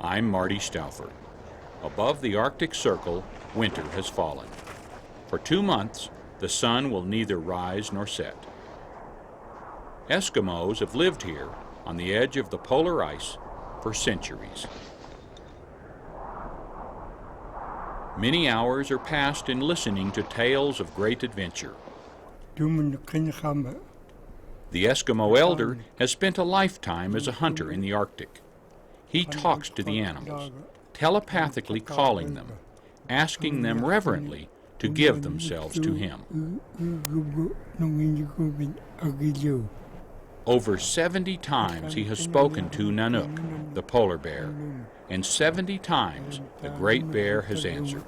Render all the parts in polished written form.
I'm Marty Stouffer. Above the Arctic Circle, winter has fallen. For 2 months, the sun will neither rise nor set. Eskimos have lived here on the edge of the polar ice for centuries. Many hours are passed in listening to tales of great adventure. The Eskimo elder has spent a lifetime as a hunter in the Arctic. He talks to the animals, telepathically calling them, asking them reverently to give themselves to him. Over 70 times he has spoken to Nanook, the polar bear, and 70 times the great bear has answered.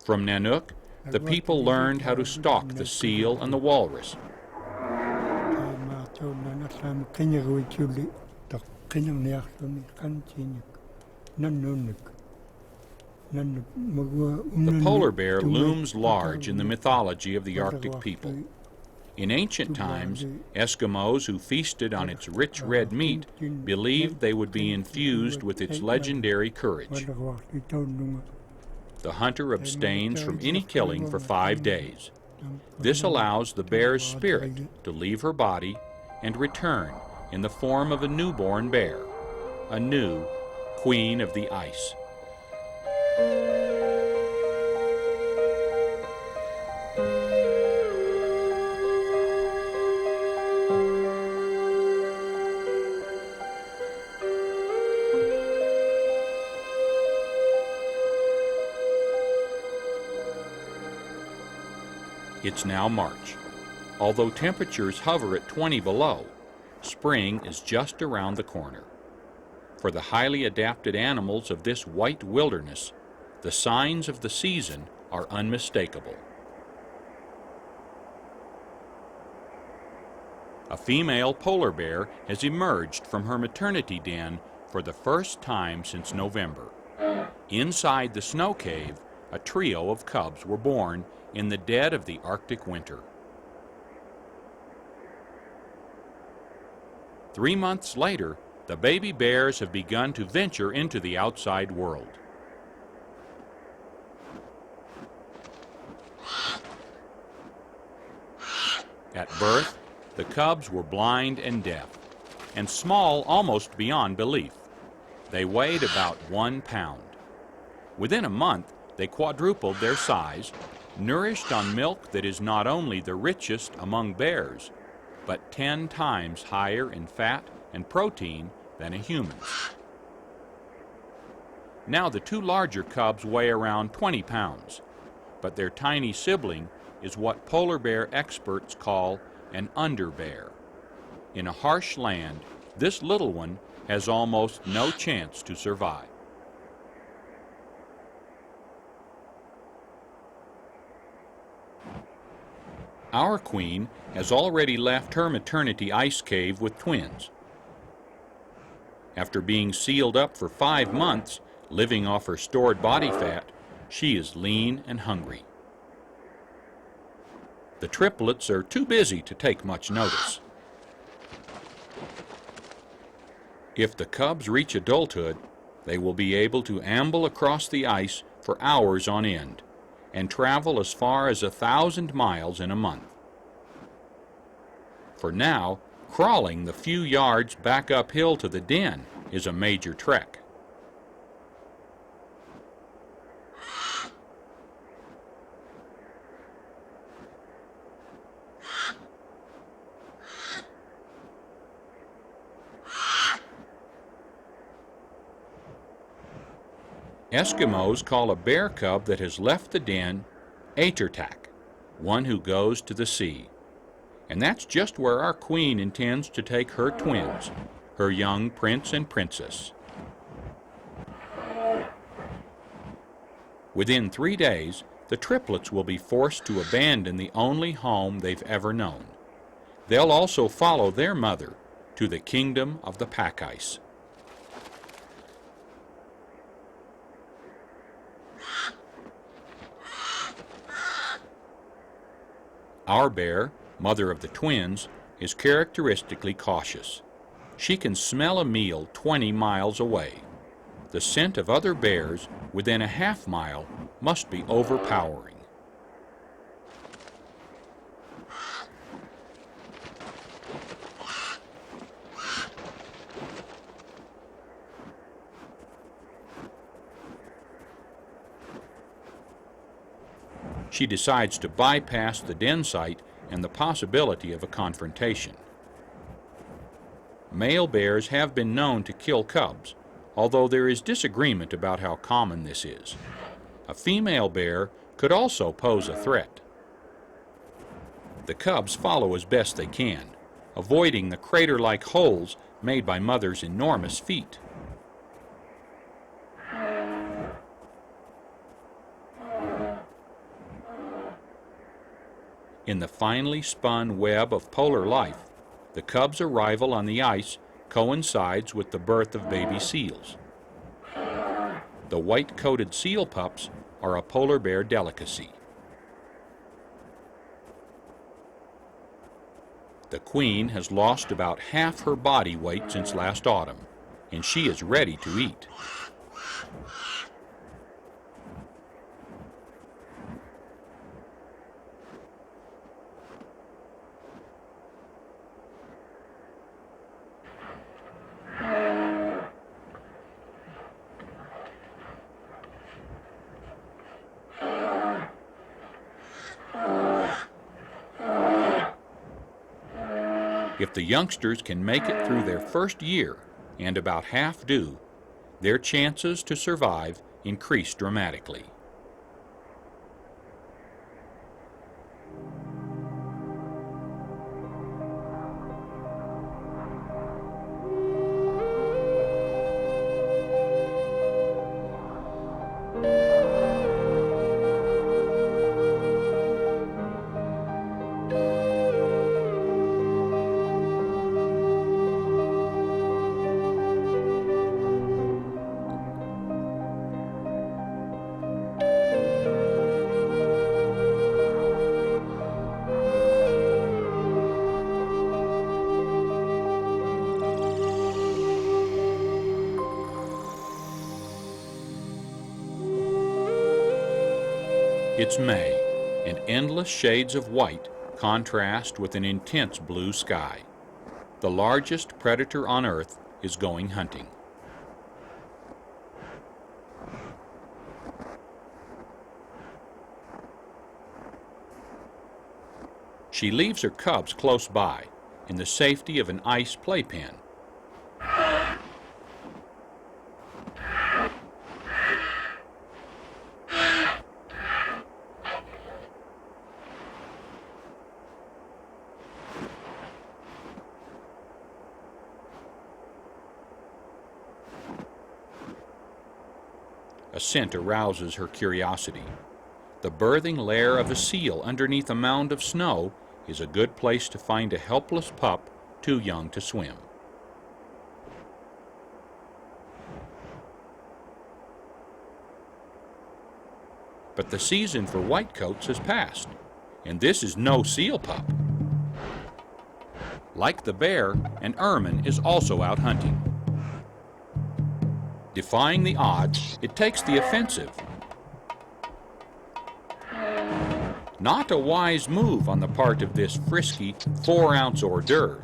From Nanook, the people learned how to stalk the seal and the walrus. The polar bear looms large in the mythology of the Arctic people. In ancient times, Eskimos who feasted on its rich red meat believed they would be infused with its legendary courage. The hunter abstains from any killing for 5 days. This allows the bear's spirit to leave her body and return in the form of a newborn bear, a new queen of the ice. It's now March. Although temperatures hover at 20 below, spring is just around the corner. For the highly adapted animals of this white wilderness, the signs of the season are unmistakable. A female polar bear has emerged from her maternity den for the first time since November. Inside the snow cave, a trio of cubs were born in the dead of the Arctic winter. 3 months later, the baby bears have begun to venture into the outside world. At birth, the cubs were blind and deaf, and small almost beyond belief. They weighed about 1 pound. Within a month, they quadrupled their size, nourished on milk that is not only the richest among bears, but 10 times higher in fat and protein than a human's. Now the 2 larger cubs weigh around 20 pounds, but their tiny sibling is what polar bear experts call an underbear. In a harsh land, this little one has almost no chance to survive. Our queen has already left her maternity ice cave with twins. After being sealed up for 5 months, living off her stored body fat, she is lean and hungry. The triplets are too busy to take much notice. If the cubs reach adulthood, they will be able to amble across the ice for hours on end and travel as far as 1,000 miles in a month. For now, crawling the few yards back uphill to the den is a major trek. Eskimos call a bear cub that has left the den Atertak, one who goes to the sea. And that's just where our queen intends to take her twins, her young prince and princess. Within 3 days, the triplets will be forced to abandon the only home they've ever known. They'll also follow their mother to the kingdom of the pack ice. Our bear, mother of the twins, is characteristically cautious. She can smell a meal 20 miles away. The scent of other bears within a half-mile must be overpowering. She decides to bypass the den site and the possibility of a confrontation. Male bears have been known to kill cubs, although there is disagreement about how common this is. A female bear could also pose a threat. The cubs follow as best they can, avoiding the crater-like holes made by mother's enormous feet. In the finely spun web of polar life, the cubs' arrival on the ice coincides with the birth of baby seals. The white-coated seal pups are a polar bear delicacy. The queen has lost about half her body weight since last autumn, and she is ready to eat. If the youngsters can make it through their first year, and about half do, their chances to survive increase dramatically. It's May, and endless shades of white contrast with an intense blue sky. The largest predator on Earth is going hunting. She leaves her cubs close by, in the safety of an ice playpen. A scent arouses her curiosity. The birthing lair of a seal underneath a mound of snow is a good place to find a helpless pup too young to swim. But the season for whitecoats has passed, and this is no seal pup. Like the bear, an ermine is also out hunting. Defying the odds, it takes the offensive. Not a wise move on the part of this frisky 4-ounce hors d'oeuvre.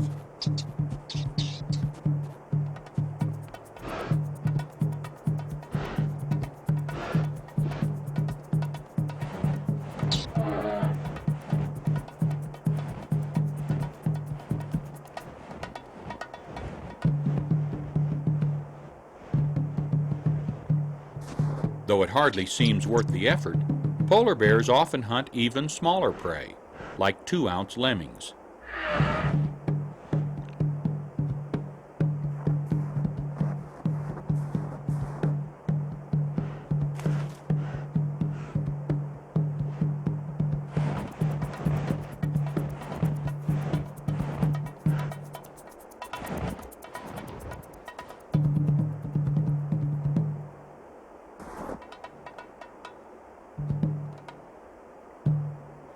Though it hardly seems worth the effort, Polar bears often hunt even smaller prey, like 2-ounce lemmings.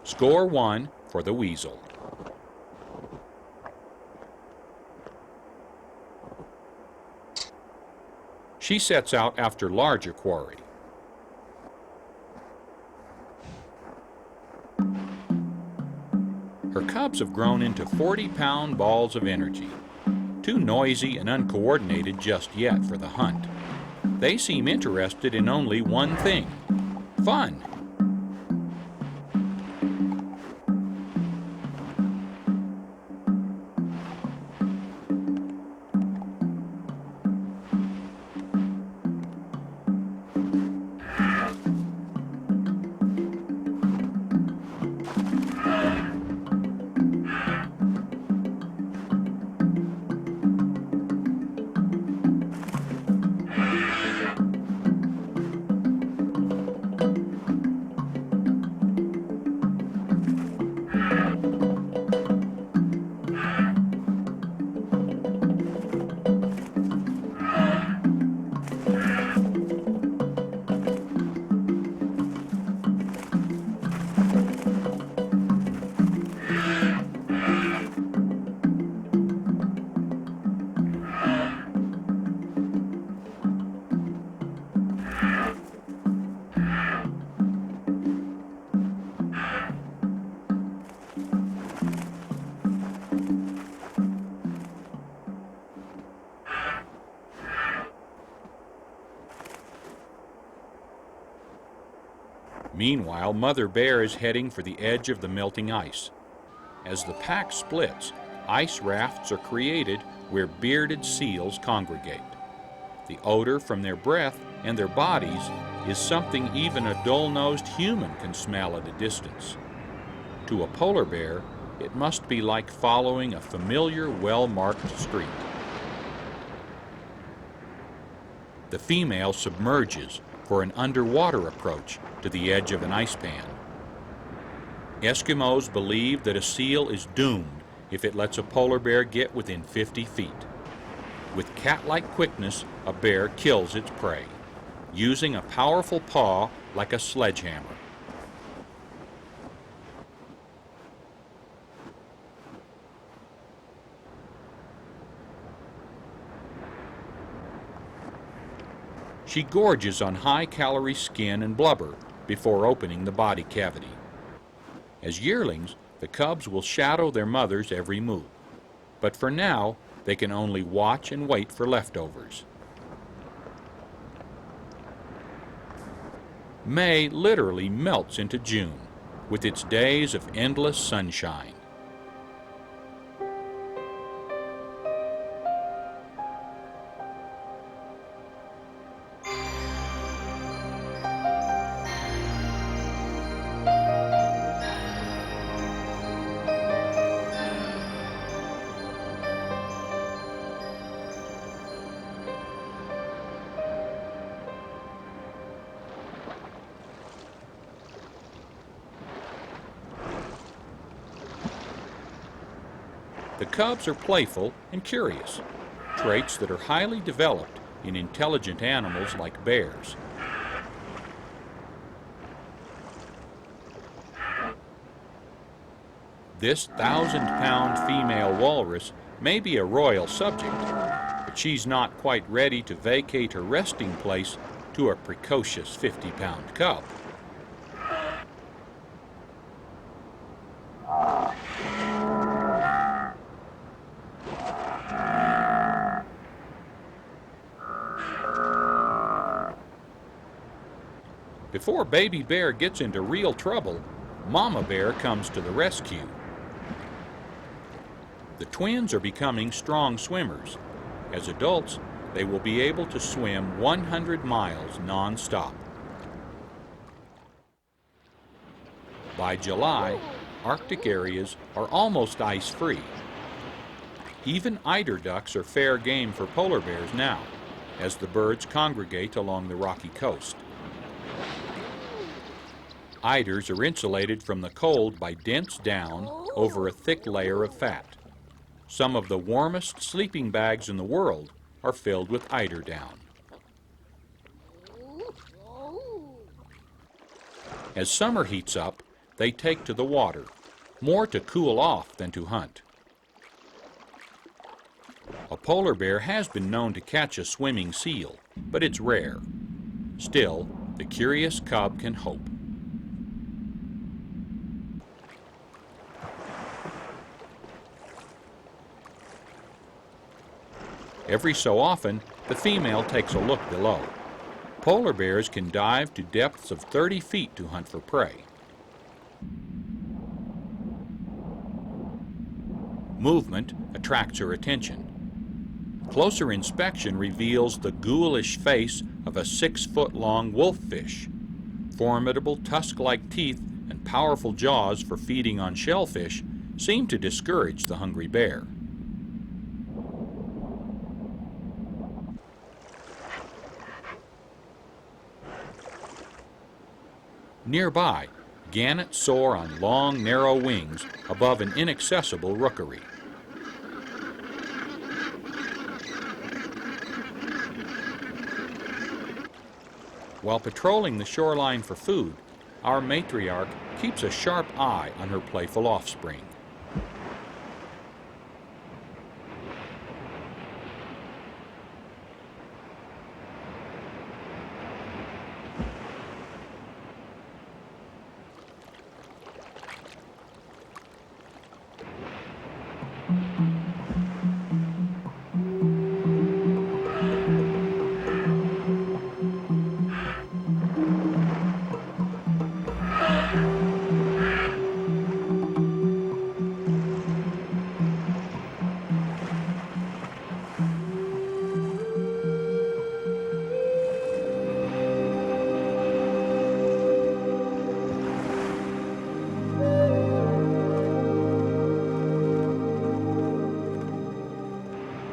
Score 1 for the weasel. She sets out after larger quarry. Her cubs have grown into 40-pound balls of energy, too noisy and uncoordinated just yet for the hunt. They seem interested in only one thing: fun. Meanwhile, Mother Bear is heading for the edge of the melting ice. As the pack splits, ice rafts are created where bearded seals congregate. The odor from their breath and their bodies is something even a dull-nosed human can smell at a distance. To a polar bear, it must be like following a familiar, well-marked street. The female submerges for an underwater approach to the edge of an ice pan. Eskimos believe that a seal is doomed if it lets a polar bear get within 50 feet. With cat-like quickness, a bear kills its prey, using a powerful paw like a sledgehammer. She gorges on high-calorie skin and blubber before opening the body cavity. As yearlings, the cubs will shadow their mother's every move, but for now, they can only watch and wait for leftovers. May literally melts into June, with its days of endless sunshine. The cubs are playful and curious, traits that are highly developed in intelligent animals like bears. This 1,000-pound female walrus may be a royal subject, but she's not quite ready to vacate her resting place to a precocious 50-pound cub. Before baby bear gets into real trouble, mama bear comes to the rescue. The twins are becoming strong swimmers. As adults, they will be able to swim 100 miles non-stop. By July, Arctic areas are almost ice-free. Even eider ducks are fair game for polar bears now, as the birds congregate along the rocky coast. Eiders are insulated from the cold by dense down over a thick layer of fat. Some of the warmest sleeping bags in the world are filled with eider down. As summer heats up, they take to the water, more to cool off than to hunt. A polar bear has been known to catch a swimming seal, but it's rare. Still, the curious cub can hope. Every so often, the female takes a look below. Polar bears can dive to depths of 30 feet to hunt for prey. Movement attracts her attention. Closer inspection reveals the ghoulish face of a 6-foot-long wolffish. Formidable tusk-like teeth and powerful jaws for feeding on shellfish seem to discourage the hungry bear. Nearby, gannets soar on long, narrow wings above an inaccessible rookery. While patrolling the shoreline for food, our matriarch keeps a sharp eye on her playful offspring.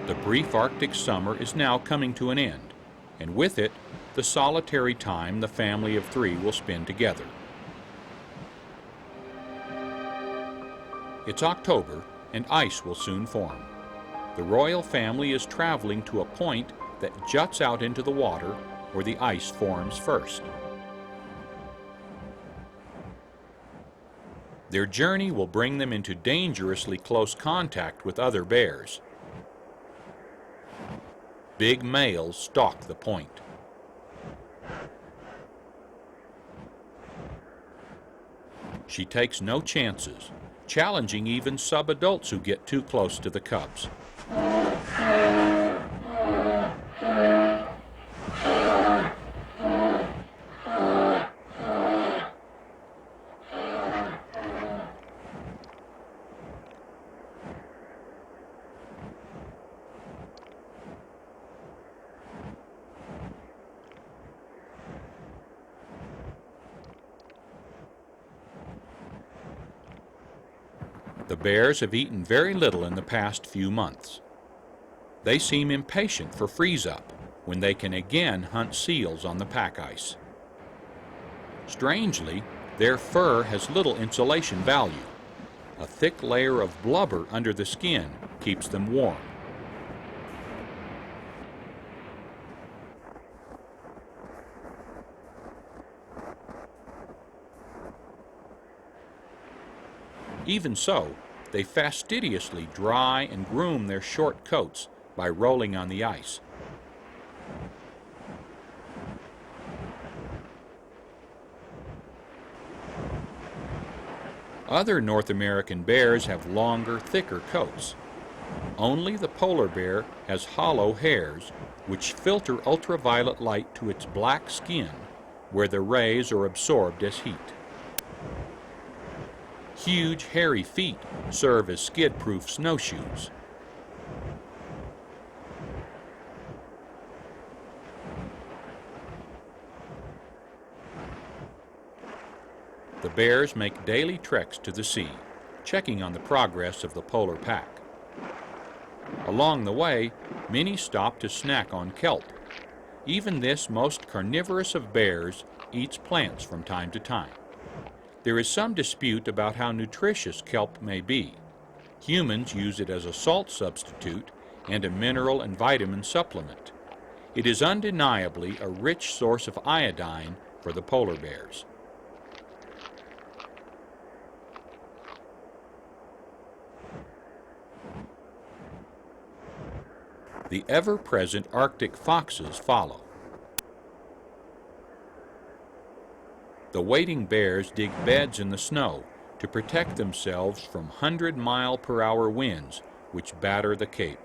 The brief Arctic summer is now coming to an end, and with it, the solitary time the family of 3 will spend together. It's October, and ice will soon form. The royal family is traveling to a point that juts out into the water where the ice forms first. Their journey will bring them into dangerously close contact with other bears. Big males stalk the point. She takes no chances, challenging even sub-adults who get too close to the cubs. The bears have eaten very little in the past few months. They seem impatient for freeze-up, when they can again hunt seals on the pack ice. Strangely, their fur has little insulation value. A thick layer of blubber under the skin keeps them warm. Even so, they fastidiously dry and groom their short coats by rolling on the ice. Other North American bears have longer, thicker coats. Only the polar bear has hollow hairs which filter ultraviolet light to its black skin, where the rays are absorbed as heat. Huge, hairy feet serve as skid-proof snowshoes. The bears make daily treks to the sea, checking on the progress of the polar pack. Along the way, many stop to snack on kelp. Even this most carnivorous of bears eats plants from time to time. There is some dispute about how nutritious kelp may be. Humans use it as a salt substitute and a mineral and vitamin supplement. It is undeniably a rich source of iodine for the polar bears. The ever-present Arctic foxes follow. The waiting bears dig beds in the snow to protect themselves from 100-mile-per-hour winds which batter the Cape.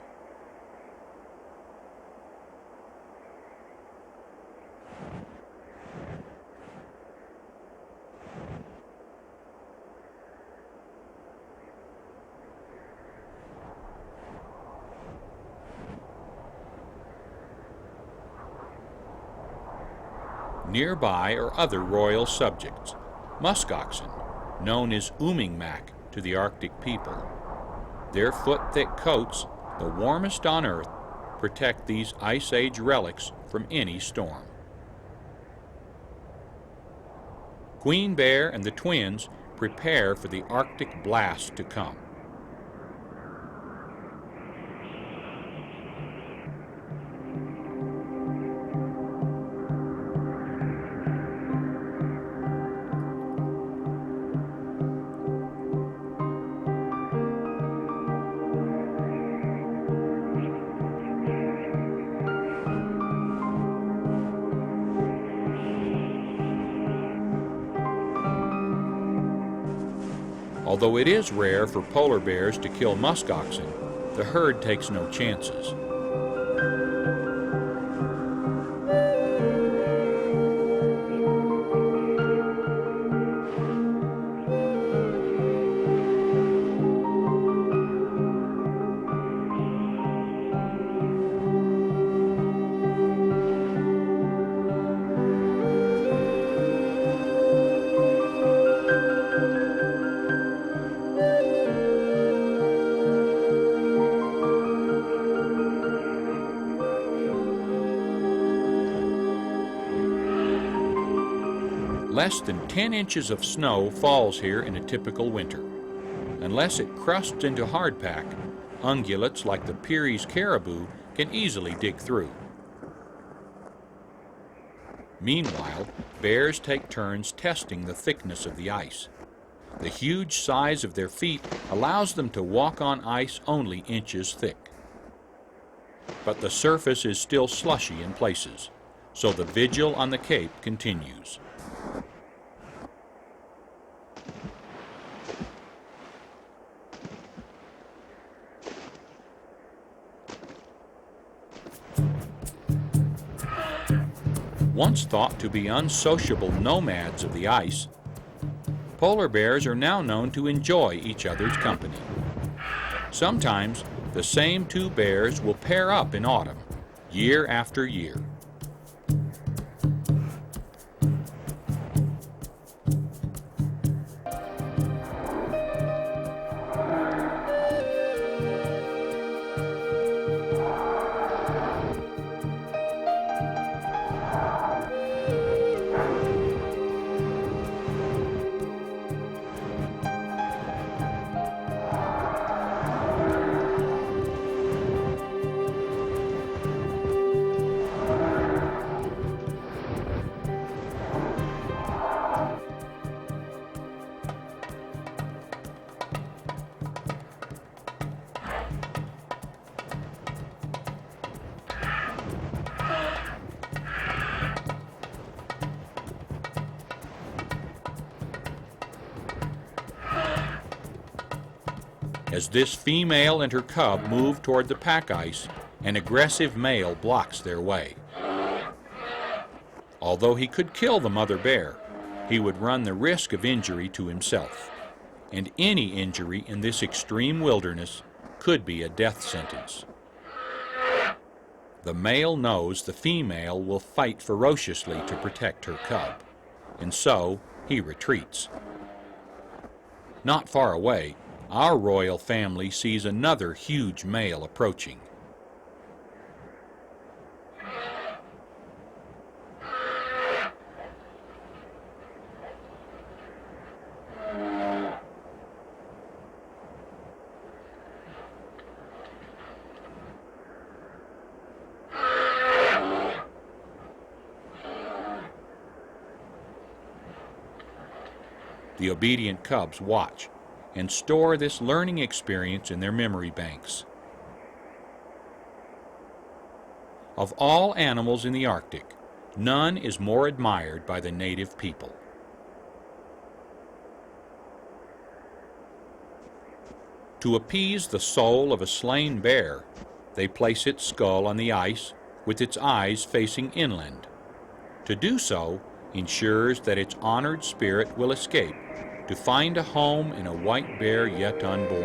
Nearby are other royal subjects, musk oxen, known as Umingmak to the Arctic people. Their foot-thick coats, the warmest on Earth, protect these Ice Age relics from any storm. Queen Bear and the twins prepare for the Arctic blast to come. Although it is rare for polar bears to kill musk oxen, the herd takes no chances. Less than 10 inches of snow falls here in a typical winter. Unless it crusts into hardpack, ungulates like the Peary's caribou can easily dig through. Meanwhile, bears take turns testing the thickness of the ice. The huge size of their feet allows them to walk on ice only inches thick. But the surface is still slushy in places, so the vigil on the Cape continues. Once thought to be unsociable nomads of the ice, polar bears are now known to enjoy each other's company. Sometimes the same two bears will pair up in autumn, year after year. As this female and her cub move toward the pack ice, an aggressive male blocks their way. Although he could kill the mother bear, he would run the risk of injury to himself. And any injury in this extreme wilderness could be a death sentence. The male knows the female will fight ferociously to protect her cub, and so he retreats. Not far away, our royal family sees another huge male approaching. The obedient cubs watch and store this learning experience in their memory banks. Of all animals in the Arctic, none is more admired by the native people. To appease the soul of a slain bear, they place its skull on the ice with its eyes facing inland. To do so ensures that its honored spirit will escape to find a home in a white bear yet unborn.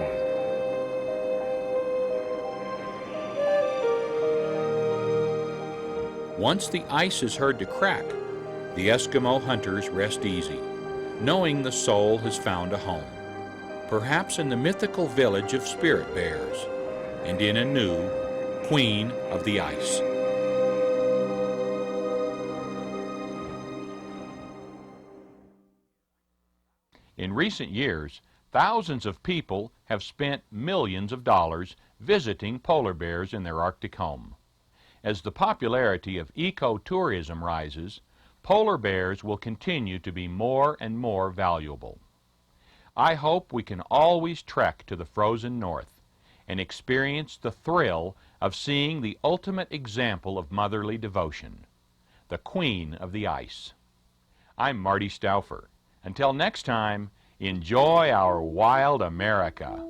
Once the ice is heard to crack, the Eskimo hunters rest easy, knowing the soul has found a home, perhaps in the mythical village of spirit bears, and in Innuit, Queen of the Ice. In recent years, thousands of people have spent millions of dollars visiting polar bears in their Arctic home. As the popularity of ecotourism rises, polar bears will continue to be more and more valuable. I hope we can always trek to the frozen north and experience the thrill of seeing the ultimate example of motherly devotion, the Queen of the Ice. I'm Marty Stouffer. Until next time, enjoy our wild America.